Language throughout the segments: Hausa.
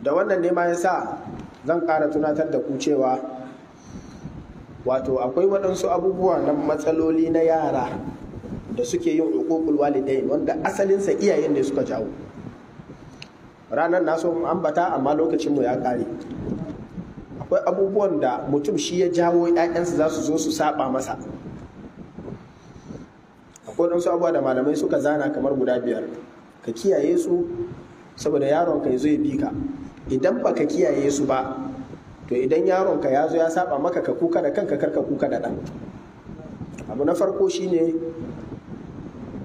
da wannan ne ma yasa zan ƙara tunatar da ku cewa wato akwai waɗansu abubuwa na matsaloli na yara da suke yin uququl walidain wanda asalinsa iyayen ne suka jawo. Ranar na so ambata amma lokacinmu ya ƙare. Akwai abubuwan da mutum shi ya jawo 'ya'yansa za su zo su saba masa. Akwai waɗansu abubuwa da malamai suka zana kamar guda 5 ka kiyaye su saboda yaronka ya zo ya bi ka. Idan ba ka kiyaye su ba to idan yaronka ya zo ya saba maka ka kuka da kanka karka kuka da ɗan. Abu na farko shine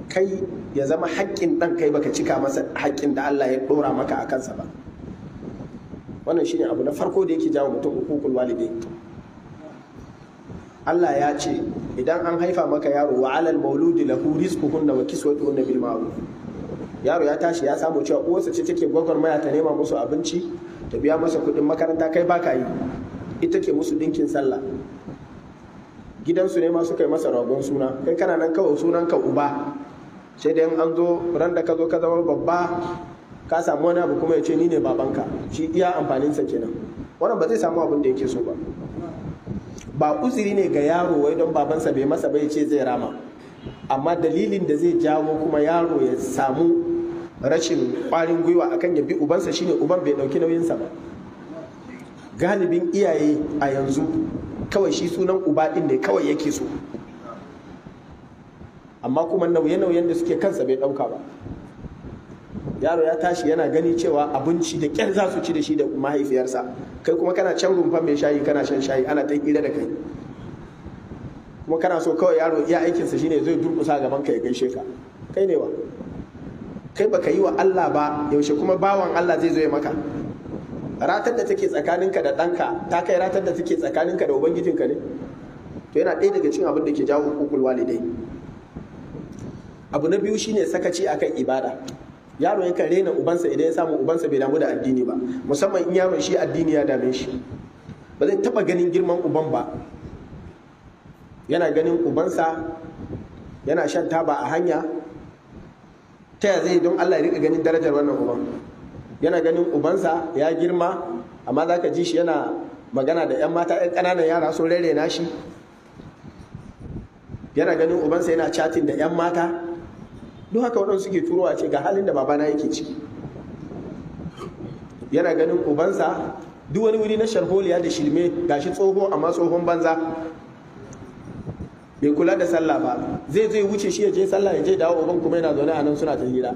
kai ya zama haƙƙin ɗan kai baka cika masa haƙƙin da Allah ya ɗora maka a kansa ba. Wannan shine abu na farko da yake jawo mutum uququl walidai. Allah ya ce idan an haifa maka yaro wa alal mauludi lahu rizquhunna wa kiswatuhunna bil ma'ruf. Yaro ya tashi ya samu cewa uwarsa ce take gwagwarmaya ta nema musu abinci ta biya masa kuɗin makaranta, kai baka yi, ita ke musu ɗinkin sallah. Gidansu ne ma suka yi masa ragon suna, kai kana nan kawai sunanka uba, sai dai an zo ran da ka zo ka zama babba ka samu wani abu kuma ya ce ni ne babanka, shi iya amfaninsa kenan. Wannan ba zai samu abin da yake so ba. Ba uzuri ne ga yaro wai don babansa bai masa bai ce zai rama, amma dalilin da zai jawo kuma yaro ya samu rashin ƙwarin gwiwa akan ya bi ubansa shine uban bai ɗauki nauyinsa ba. Galibin iyaye a yanzu kawai shi sunan uba ɗin ne kawai yake so, amma kuma nauye-nauyen da suke kansa bai ɗauka ba. Yaro ya tashi yana gani cewa abinci da ƙyar za su ci da shi da mahaifiyarsa, kai kuma kana can rumfa mai shayi kana shan shayi ana ta hira da kai, kuma kana so kawai yaro iya aikinsa shine zai durƙusa gaban ka ya gaishe ka. Kai ne wa? Kai baka yi wa Allah ba, yaushe kuma bawan Allah zai zo ya maka? Ratar da take tsakaninka da ɗanka ta kai ratar da take tsakaninka da ubangijinka ne? To yana ɗaya daga cikin abin da ke jawo uququl walidai. Abu na biyu shine sakaci akan ibada. Yaro yakan rena ubansa idan ya samu ubansa bai damu da addini ba, musamman in yaron shi addini ya dame shi, ba zai taba ganin girman uban ba. Yana ganin ubansa yana shan taba a hanya, ta ya zai don Allah ya rika ganin darajar wannan uban? Yana ganin ubansa ya girma amma za ka ji shi yana magana da 'yan mata 'yan ƙananan yara sun rerena shi. Yana ganin ubansa yana chatting da 'yan mata. Duk haka waɗansu suke turowa ce ga halin da babana yake ciki. Yana ganin ubansa duk wani wuri na sharholiya da shirme gashi tsoho amma tsohon banza, bai kula da sallah ba, zai wuce shi ya je sallah ya je dawo, uban kuma yana zaune a nan suna ta hira.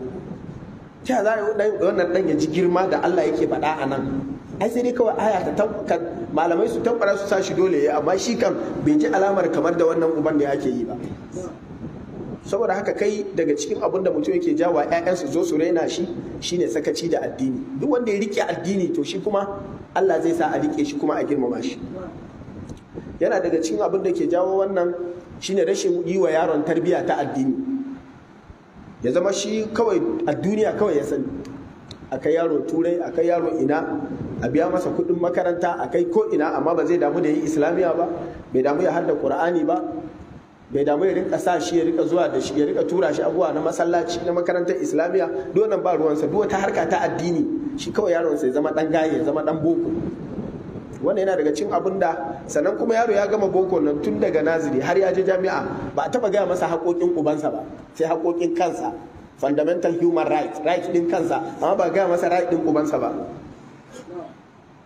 Ta za a wannan ɗan ya ji girma da Allah yake faɗa a nan? Ai sai dai kawai aya ta malamai su tabbara su sa shi dole ya, amma shi kan bai ji alamar kamar da wannan uban da yake yi ba. Saboda haka kai daga cikin abin da mutum yake jawa 'ya'yansu zo su raina shi shine sakaci da addini. Duk wanda ya rike addini to shi kuma Allah zai sa a rike shi kuma a girmama shi. Yana daga cikin abin da ke jawo wannan shine rashin yi wa yaron tarbiyya ta addini. Ya zama shi kawai a duniya kawai ya sani, a kai yaro turai, a kai yaro ina, a biya masa kuɗin makaranta, a kai ko ina, amma ba zai damu da yi islamiya ba, bai damu ya hadda Qur'ani ba, bai damu ya rinka sa shi ya rika zuwa da shi ya rika tura shi abuwa na masallaci na makarantar islamiyya. Donan ba ruwansa, duk wata harka ta addini shi kawai yaron sa ya zama dan gaye, ya zama dan boko. Wannan yana daga cikin abin da, sannan kuma yaro ya gama boko nan tun daga naziri har ya je jami'a, ba a taba gaya masa haƙoƙin ubansa ba, sai haƙoƙin kansa, fundamental human right din kansa, amma ba gaya masa right din ubansa ba.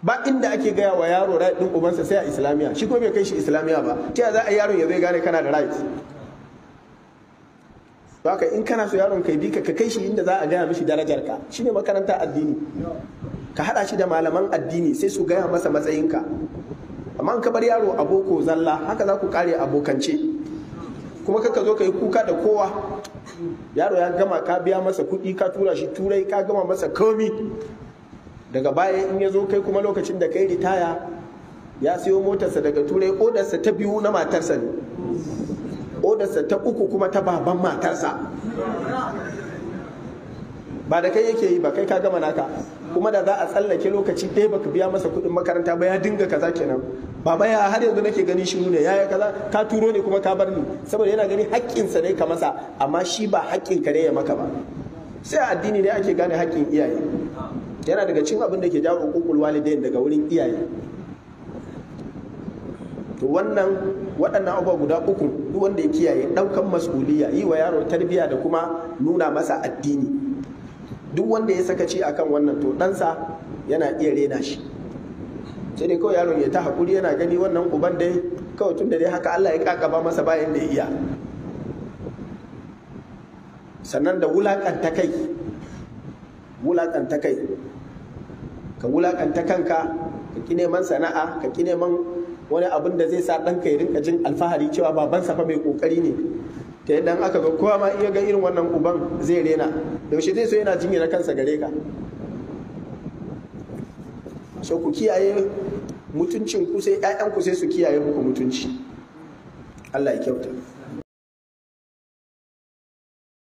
Ba inda ake gaya wa yaro right din ubansa sai a islamiyya, shi kuma bai kai shi islamiyya ba. Ta yaya za a yaron ya zai gane kana da right? Haka in kana so yaron kai bi ka kai shi inda za a gaya mishi darajar ka, shine makaranta addini. Ka hada shi da malaman addini sai su gaya masa matsayinka. Amma in ka bar yaro a boko zalla, haka za ku kare abokance, kuma kaka zo ka yi kuka da kowa. Yaro ya gama ka biya masa kuɗi, ka tura shi turai, ka gama masa komi. Daga baya in ya zo kai kuma lokacin da kai ritaya, ya siyo motarsa daga turai, odarsa ta 2 na matarsa ne, odarsa ta 3 kuma ta baban matarsa. Ba da kai yake yi ba, kai ka gama naka. Kuma da za a tsallake lokaci ɗaya baka biya masa kuɗin makaranta ba, ya dinga kaza kenan. Baba ya har yanzu nake gani shi ne, yaya kaza, ka turo ne kuma ka bar ni, saboda yana gani haƙƙinsa ne ka masa, amma shi ba haƙƙin ka ne ya maka ba. Sai addini ne ake gane haƙƙin iyaye. yana daga cikin abin da ke jawo uququl walidain daga wurin iyaye. To waɗannan abubuwa guda uku duk wanda ya kiyaye, ɗaukan mas'uliyya, yi wa yaro tarbiyya da kuma nuna masa addini, duk wanda ya sakaci akan wannan to ɗansa yana iya rena shi. Sai dai kawai yaron ya ta haƙuri yana gani wannan uban dai kawai tun da dai haka Allah ya kakaba masa bayan da ya iya. Sannan da wulaƙanta kai, ka wulaƙanta kanka, ka ƙi neman sana'a, ka ƙi neman wani abin da zai sa ɗanka ya rinka jin alfahari cewa babansa fa mai ƙoƙari ne, ta yadda aka ga kowa ma iya ga irin wannan uban zai rena, yaushe zai so yana jingina kansa gare ka. So ku kiyaye mutuncin ku sai ƴaƴanku sai su kiyaye muku mutunci. Allah ya kyauta.